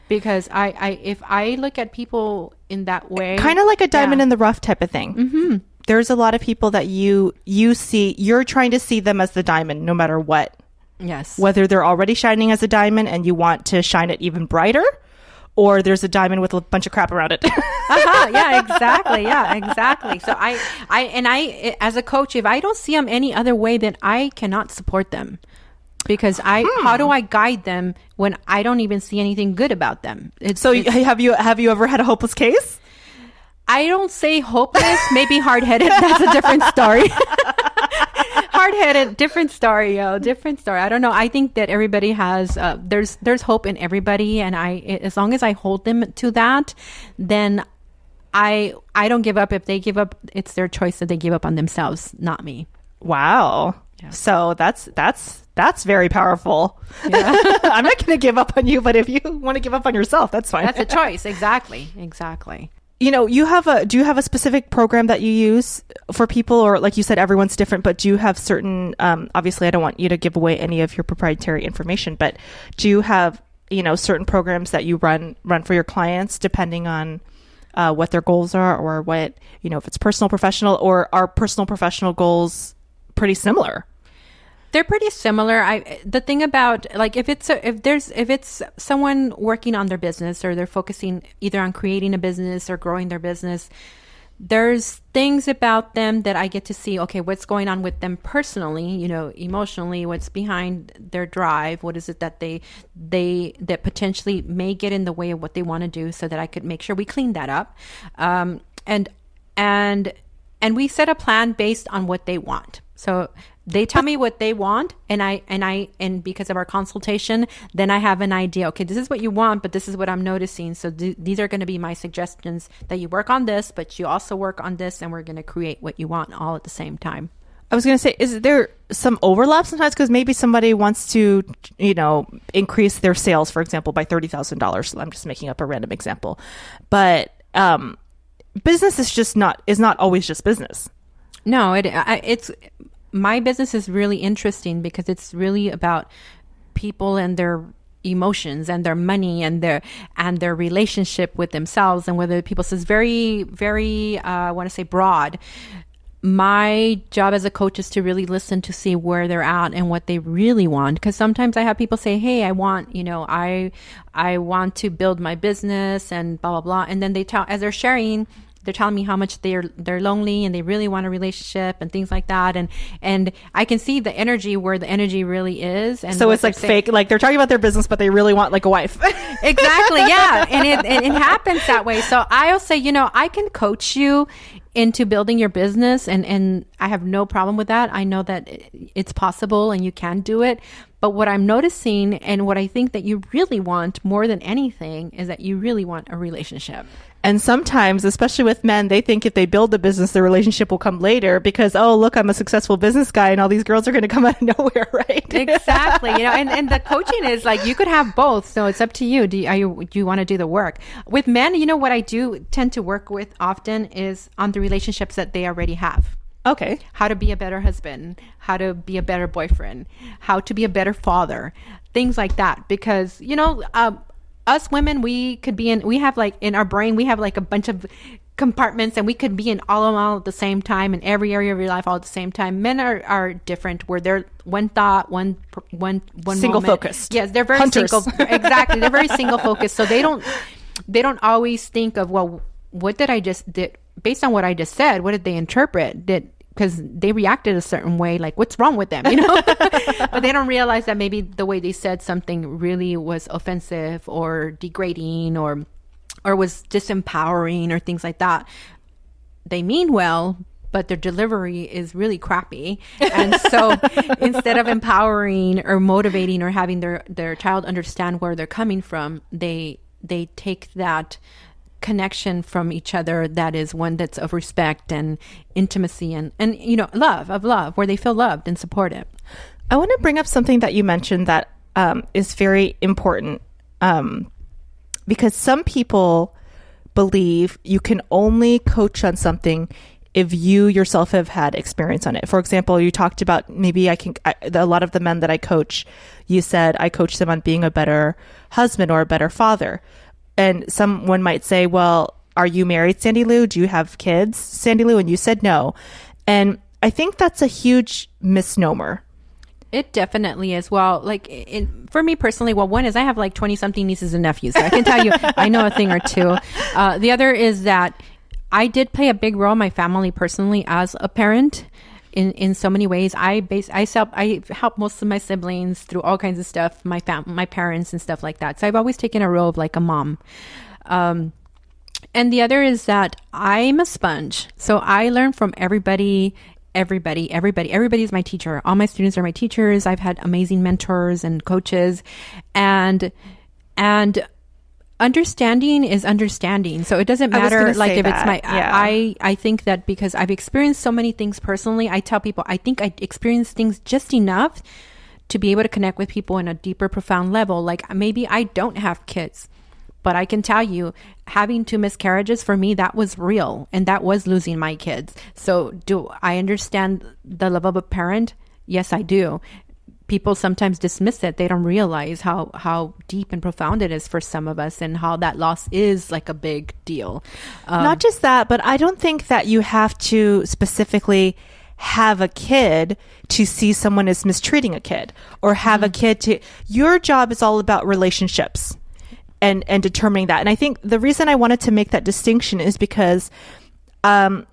B: because if I look at people in that way,
A: kind of like a diamond in the rough type of thing. Mm-hmm. There's a lot of people that you see, you're trying to see them as the diamond no matter what.
B: Yes.
A: Whether they're already shining as a diamond and you want to shine it even brighter, or there's a diamond with a bunch of crap around it.
B: Yeah, exactly. Yeah, exactly. So I as a coach, if I don't see them any other way, then I cannot support them, because how do I guide them when I don't even see anything good about them?
A: Have you ever had a hopeless case?
B: I don't say hopeless, maybe hard-headed. That's a different story. Hard-headed, different story, different story. I don't know. I think that everybody has, there's hope in everybody. And as long as I hold them to that, then I don't give up. If they give up, it's their choice that they give up on themselves, not me.
A: Wow. Yeah. So that's very powerful. Yeah. I'm not going to give up on you, but if you want to give up on yourself, that's fine.
B: That's a choice. Exactly.
A: Do you have a specific program that you use for people, or like you said, everyone's different, but do you have certain, obviously I don't want you to give away any of your proprietary information, but do you have, certain programs that you run for your clients depending on what their goals are, or what, if it's personal, professional, or are personal, professional goals pretty similar?
B: They're pretty similar. The thing about, like, if it's someone working on their business, or they're focusing either on creating a business or growing their business, there's things about them that I get to see, okay, what's going on with them personally, emotionally, what's behind their drive, what is it that that potentially may get in the way of what they want to do, so that I could make sure we clean that up. And we set a plan based on what they want. So they tell me what they want, and because of our consultation, then I have an idea. Okay, this is what you want, but this is what I'm noticing. So these are going to be my suggestions, that you work on this, but you also work on this, and we're going to create what you want all at the same time.
A: I was going to say, is there some overlap sometimes? Because maybe somebody wants to, increase their sales, for example, by $30,000. I'm just making up a random example, but business is not always just business.
B: No, it's my business is really interesting, because it's really about people and their emotions and their money and their relationship with themselves, and whether people says very, very I want to say broad. My job as a coach is to really listen to see where they're at and what they really want. Because sometimes I have people say, hey, I want, I want to build my business and blah, blah, blah. And then as they're sharing, they're telling me how much they're lonely and they really want a relationship and things like that. And I can see the energy, where the energy really is. And
A: so it's like fake, like they're talking about their business, but they really want like a wife.
B: Exactly. Yeah. And it happens that way. So I'll say, I can coach you into building your business, and I have no problem with that. I know that it's possible and you can do it. But what I'm noticing, and what I think that you really want more than anything, is that you really want a relationship.
A: And sometimes, especially with men, they think if they build the business, the relationship will come later, because, oh, look, I'm a successful business guy and all these girls are going to come out of nowhere, right?
B: Exactly. And the coaching is like, you could have both. So it's up to you. Do you want to do the work? With men, what I do tend to work with often is on the relationships that they already have.
A: Okay.
B: How to be a better husband, how to be a better boyfriend, how to be a better father, things like that. Because, us women, we have like in our brain, we have like a bunch of compartments, and we could be in all of them all at the same time, in every area of your life all at the same time. Men are different, where they're one thought, one
A: single focused.
B: Yes, they're very
A: Hunters.
B: single. Exactly, they're very single focused. So they don't always think of, well, what did I just did based on what I just said? What did they interpret? Because they reacted a certain way, like, what's wrong with them, But they don't realize that maybe the way they said something really was offensive or degrading or was disempowering or things like that. They mean well, but their delivery is really crappy. And so instead of empowering or motivating or having their child understand where they're coming from, they take that connection from each other that is one that's of respect and intimacy and love, where they feel loved and supported.
A: I want to bring up something that you mentioned that is very important, because some people believe you can only coach on something if you yourself have had experience on it. For example, you talked about maybe a lot of the men that I coach, you said I coach them on being a better husband or a better father. And someone might say, well, are you married, Sandylu? Do you have kids, Sandylu? And you said no. And I think that's a huge misnomer.
B: It definitely is. Well, for me personally, one is I have 20-something nieces and nephews. So I can tell you, I know a thing or two. The other is that I did play a big role in my family personally as a parent in so many ways. I help most of my siblings through all kinds of stuff, my parents and stuff like that. So I've always taken a role of a mom. And the other is that I'm a sponge. So I learn from everybody. Everybody's my teacher. All my students are my teachers. I've had amazing mentors and coaches, and understanding is understanding. So it doesn't matter if it's my, I think that because I've experienced so many things personally, I tell people, I think I experienced things just enough to be able to connect with people in a deeper, profound level. Maybe I don't have kids, but I can tell you, having 2 miscarriages, for me, that was real. And that was losing my kids. So do I understand the love of a parent? Yes, I do. People sometimes dismiss it. They don't realize how deep and profound it is for some of us, and how that loss is a big deal.
A: Not just that, but I don't think that you have to specifically have a kid to see someone is mistreating a kid, or have a kid to... Your job is all about relationships and determining that. And I think the reason I wanted to make that distinction is because I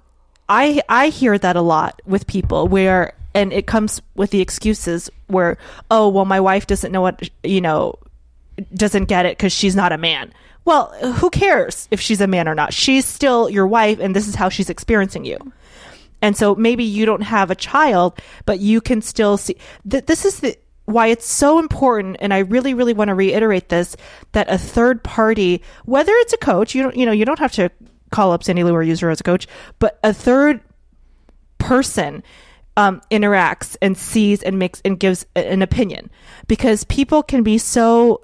A: hear that a lot with people where... And it comes with the excuses where, oh, well, my wife doesn't know what, doesn't get it because she's not a man. Well, who cares if she's a man or not? She's still your wife, and this is how she's experiencing you. And so maybe you don't have a child, but you can still see that this is why it's so important. And I really, really want to reiterate this, that a third party, whether it's a coach, you don't have to call up Sandylu or use her as a coach, but a third person interacts and sees and makes and gives an opinion, because people can be so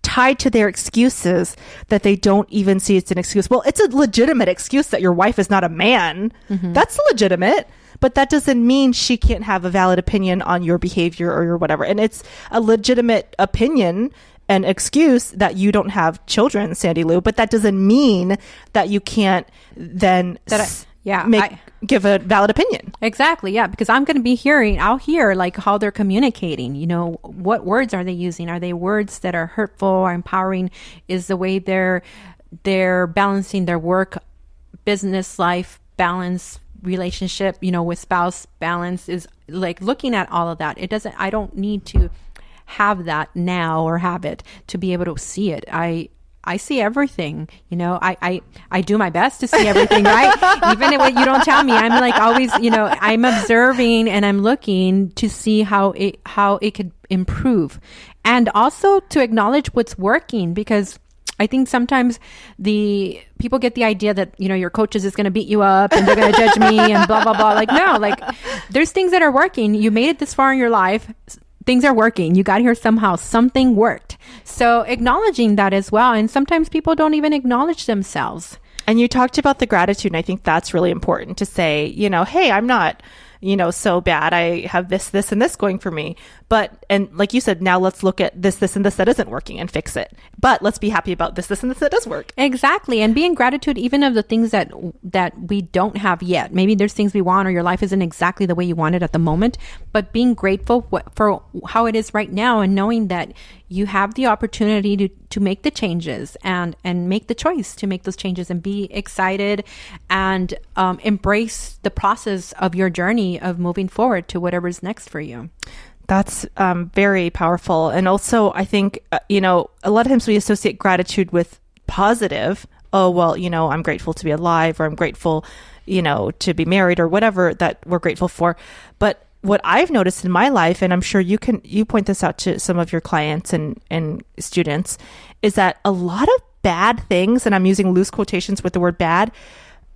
A: tied to their excuses that they don't even see it's an excuse. Well, it's a legitimate excuse that your wife is not a man. Mm-hmm. That's legitimate, but that doesn't mean she can't have a valid opinion on your behavior or your whatever. And it's a legitimate opinion and excuse that you don't have children, Sandylu, but that doesn't mean that you can't then give a valid opinion.
B: Exactly. Yeah. Because I'm going to be I'll hear how they're communicating, what words are they using? Are they words that are hurtful or empowering? Is the way they're balancing their work, business life balance, relationship, with spouse balance, is looking at all of that. I don't need to have that now or have it to be able to see it. I see everything, I do my best to see everything, right? Even if you don't tell me, I'm always, I'm observing and I'm looking to see how it could improve, and also to acknowledge what's working, because I think sometimes the people get the idea that, your coach is just going to beat you up and they're going to judge me and blah, blah, blah. No, there's things that are working. You made it this far in your life. Things are working. You got here somehow. Something worked. So acknowledging that as well. And sometimes people don't even acknowledge themselves.
A: And you talked about the gratitude. And I think that's really important to say, hey, I'm not, so bad. I have this, and this going for me. And like you said, now let's look at this, and this that isn't working and fix it. But let's be happy about this, and this that does work.
B: Exactly. And be in gratitude even of the things that we don't have yet. Maybe there's things we want, or your life isn't exactly the way you want it at the moment, but being grateful for how it is right now, and knowing that you have the opportunity to make the changes and make the choice to make those changes, and be excited and embrace the process of your journey of moving forward to whatever's next for you.
A: That's very powerful. And also, I think, a lot of times we associate gratitude with positive. Oh, well, I'm grateful to be alive, or I'm grateful, to be married or whatever that we're grateful for. But what I've noticed in my life, and I'm sure you point this out to some of your clients and students, is that a lot of bad things, and I'm using loose quotations with the word bad,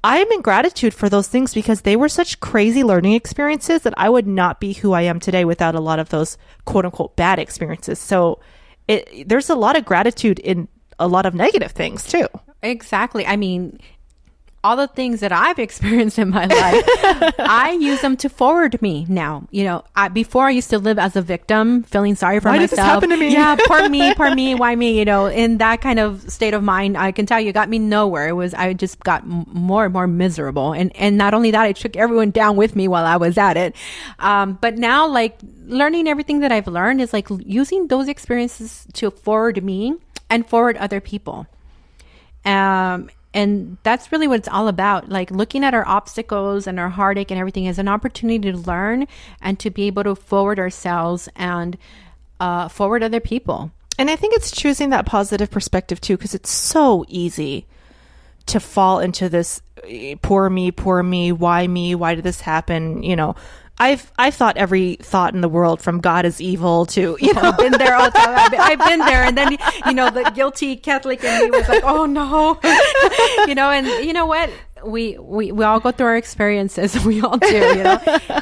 A: I am in gratitude for those things because they were such crazy learning experiences that I would not be who I am today without a lot of those quote unquote bad experiences. So there's a lot of gratitude in a lot of negative things too.
B: Exactly. I mean, all the things that I've experienced in my life, I use them to forward me now. Before I used to live as a victim, feeling sorry for myself.
A: Why did this happen to me?
B: Yeah, poor me, why me? In that kind of state of mind, I can tell you, it got me nowhere. I just got more and more miserable. And not only that, I took everyone down with me while I was at it. But now, like, learning everything that I've learned is like using those experiences to forward me and forward other people. And that's really what it's all about. Like looking at our obstacles and our heartache and everything as an opportunity to learn and to be able to forward ourselves and forward other people.
A: And I think it's choosing that positive perspective too, because it's so easy to fall into this poor me, why me, why did this happen? I've thought every thought in the world, from God is evil to,
B: I've been there all the time. I've been there. And then, the guilty Catholic in me was like, oh no, and you know what? We all go through our experiences. We all do,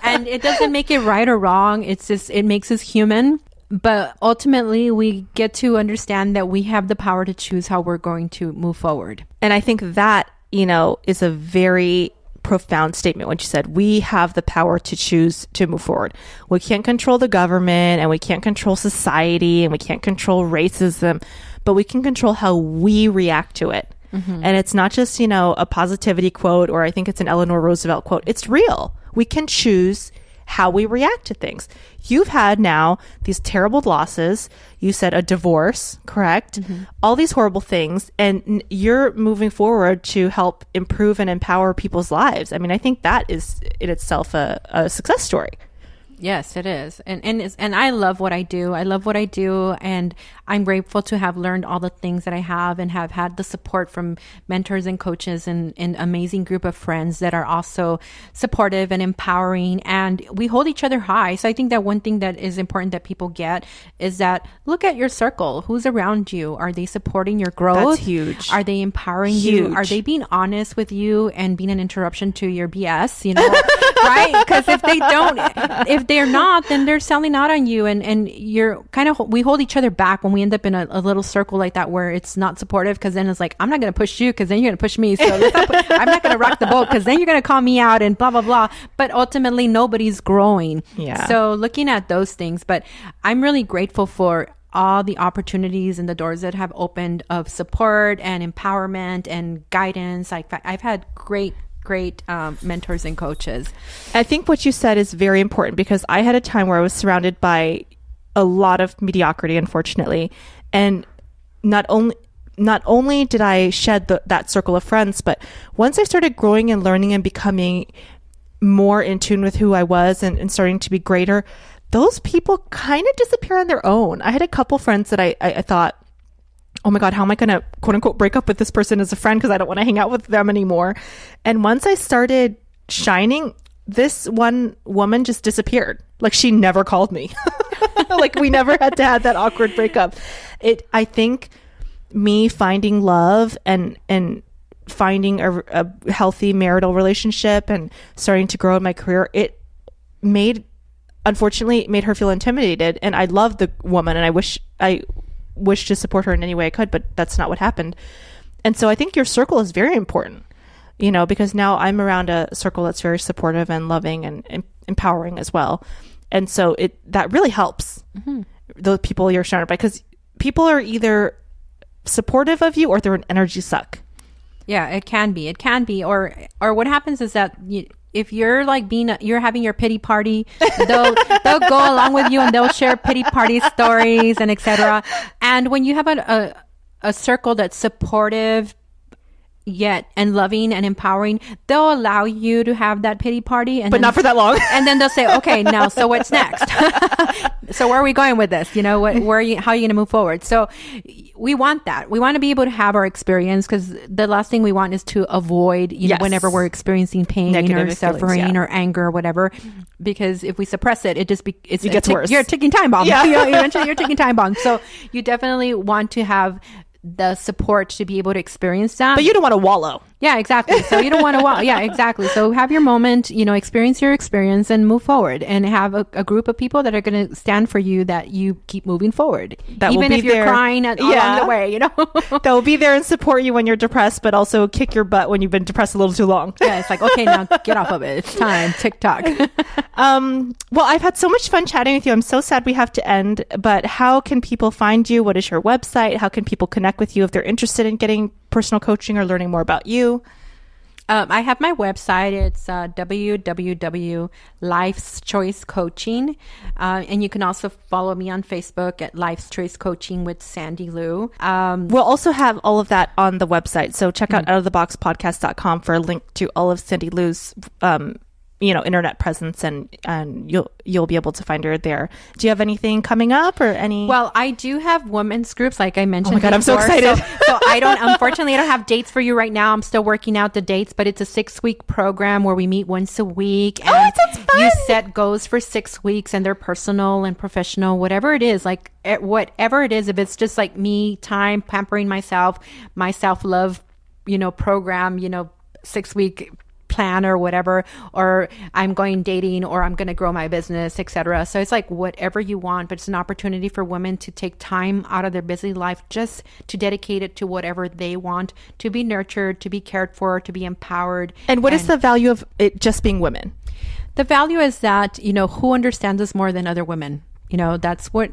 B: and it doesn't make it right or wrong. It's just, it makes us human. But ultimately, we get to understand that we have the power to choose how we're going to move forward.
A: And I think that, is a very profound statement when she said we have the power to choose to move forward. We can't control the government, and we can't control society, and we can't control racism, but we can control how we react to it. Mm-hmm. And it's not just, a positivity quote, or I think it's an Eleanor Roosevelt quote. It's real. We can choose how we react to things. You've had now these terrible losses. You said a divorce, correct? Mm-hmm. All these horrible things. And you're moving forward to help improve and empower people's lives. I mean, I think that is in itself a success story.
B: Yes, it is. And I love what I do. I love what I do. And I'm grateful to have learned all the things that I have and have had the support from mentors and coaches and an amazing group of friends that are also supportive and empowering. And we hold each other high. So I think that one thing that is important that people get is that look at your circle. Who's around you? Are they supporting your growth?
A: That's huge.
B: Are they empowering you? Are they being honest with you and being an interruption to your BS? Right? Because if they're not, then they're selling out on you, and you're kind of, we hold each other back when we end up in a little circle like that where it's not supportive, because then it's like, I'm not going to push you because then you're going to push me. So I'm not going to rock the boat because then you're going to call me out and blah, blah, blah. But ultimately, nobody's growing.
A: Yeah.
B: So looking at those things, but I'm really grateful for all the opportunities and the doors that have opened of support and empowerment and guidance. Like I've had great mentors and coaches.
A: I think what you said is very important, because I had a time where I was surrounded by a lot of mediocrity, unfortunately. And not only did I shed that circle of friends, but once I started growing and learning and becoming more in tune with who I was and starting to be greater, those people kind of disappear on their own. I had a couple friends that I thought, oh my God, how am I going to quote unquote break up with this person as a friend because I don't want to hang out with them anymore. And once I started shining, this one woman just disappeared. Like she never called me. Like we never had to have that awkward breakup. I think me finding love and finding a healthy marital relationship and starting to grow in my career, unfortunately made her feel intimidated. And I love the woman, and I wish to support her in any way I could, but that's not what happened. And so I think your circle is very important, because now I'm around a circle that's very supportive and loving and empowering as well. And so that really helps the people you're surrounded by, because people are either supportive of you or they're an energy suck.
B: Yeah, it can be. Or what happens is that if you're like you're having your pity party, they'll go along with you and they'll share pity party stories and etc. And when you have a circle that's supportive, yet and loving and empowering, they'll allow you to have that pity party,
A: but not for that long.
B: And then they'll say, okay, now, so what's next? So where are we going with this? You know, where are you, how are you going to move forward? So we want that. We want to be able to have our experience, because the last thing we want is to avoid, you know, whenever we're experiencing pain or suffering or anger or whatever, because if we suppress it, it gets worse. You're a ticking time bomb.
A: Yeah.
B: Eventually you're a ticking time bomb. So you definitely want to have the support to be able to experience that.
A: But you don't want to wallow.
B: Yeah, exactly. So you don't want to yeah, exactly. So have your moment, you know, experience your experience and move forward, and have a group of people that are going to stand for you, that you keep moving forward. That even if you're crying along the way, you know.
A: That will be there and support you when you're depressed, but also kick your butt when you've been depressed a little too long.
B: Yeah, it's like, okay, now get off of it. It's time. TikTok.
A: Well, I've had so much fun chatting with you. I'm so sad we have to end, but how can people find you? What is your website? How can people connect with you if they're interested in getting personal coaching or learning more about you?
B: I have my website. It's www.Life's Choice Coaching. And you can also follow me on Facebook at Life's Choice Coaching with Sandylu.
A: We'll also have all of that on the website. So check out outoftheboxpodcast.com for a link to all of Sandylu's internet presence, and you'll be able to find her there. Do you have anything coming up or any?
B: Well, I do have women's groups, like I mentioned.
A: Oh my God,
B: before.
A: I'm so excited.
B: So unfortunately, I don't have dates for you right now. I'm still working out the dates, but it's a 6-week program where we meet once a week. And
A: that sounds fun.
B: You set goals for 6 weeks, and they're personal and professional, whatever it is, like whatever it is. If it's just like me time, pampering myself, my self-love, program, 6-week plan or whatever, or I'm going dating, or I'm going to grow my business, etc. So it's like whatever you want, but it's an opportunity for women to take time out of their busy life just to dedicate it to whatever they want, to be nurtured, to be cared for, to be empowered.
A: And what is the value of it just being women?
B: The value is that, who understands us more than other women? That's where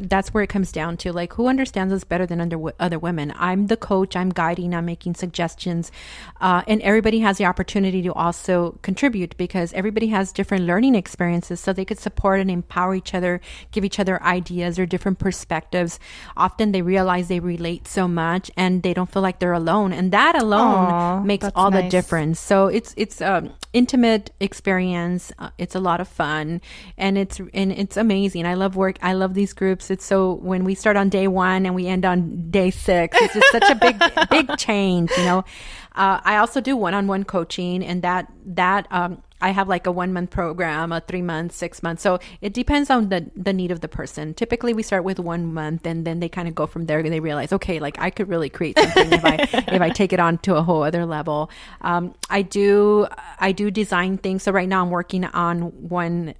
B: it comes down to, like, who understands us better than other women. I'm the coach, I'm guiding, I'm making suggestions, and everybody has the opportunity to also contribute, because everybody has different learning experiences, so they could support and empower each other, give each other ideas or different perspectives. Often they realize they relate so much and they don't feel like they're alone, and that alone makes all the difference. So it's intimate experience. It's a lot of fun, and it's amazing. I love these groups. It's so, when we start on day 1 and we end on day 6, it's just such a big change, I also do one-on-one coaching, and that I have like a 1-month program, a 3 months, 6 months. So it depends on the need of the person. Typically we start with 1 month, and then they kind of go from there. They realize, okay, like I could really create something if I take it on to a whole other level. I do design things. So right now I'm working on one,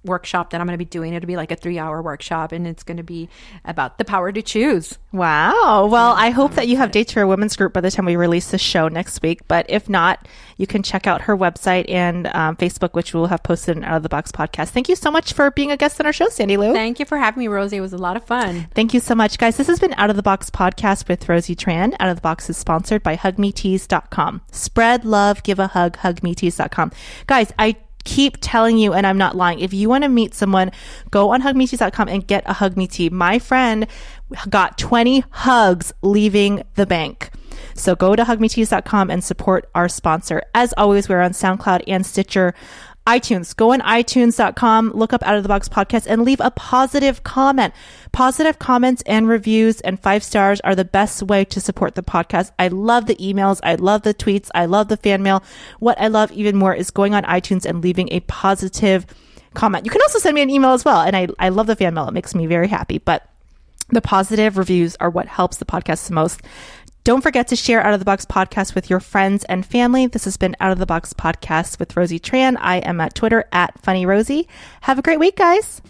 B: workshop that I'm going to be doing. It'll be like a 3-hour workshop, and it's going to be about the power to choose.
A: Wow. Well, I hope that you have dates for a women's group by the time we release the show next week. But if not, you can check out her website and Facebook, which we'll have posted in Out of the Box podcast. Thank you so much for being a guest on our show, Sandylu.
B: Thank you for having me, Rosie. It was a lot of fun.
A: Thank you so much, guys. This has been Out of the Box podcast with Rosie Tran. Out of the Box is sponsored by hugmetees.com. Spread love, give a hug, hugmetees.com. Guys, I keep telling you, and I'm not lying, if you want to meet someone, go on hugmetees.com and get a Hug Me Tee. My friend got 20 hugs leaving the bank. So go to hugmetees.com and support our sponsor. As always, we're on SoundCloud and Stitcher, iTunes. Go on iTunes.com, look up Out of the Box podcast, and leave a positive comment. Positive comments and reviews and 5 stars are the best way to support the podcast. I love the emails. I love the tweets. I love the fan mail. What I love even more is going on iTunes and leaving a positive comment. You can also send me an email as well. And I love the fan mail. It makes me very happy. But the positive reviews are what helps the podcast the most. Don't forget to share Out of the Box podcast with your friends and family. This has been Out of the Box podcast with Rosie Tran. I am at Twitter at Funny Rosie. Have a great week, guys.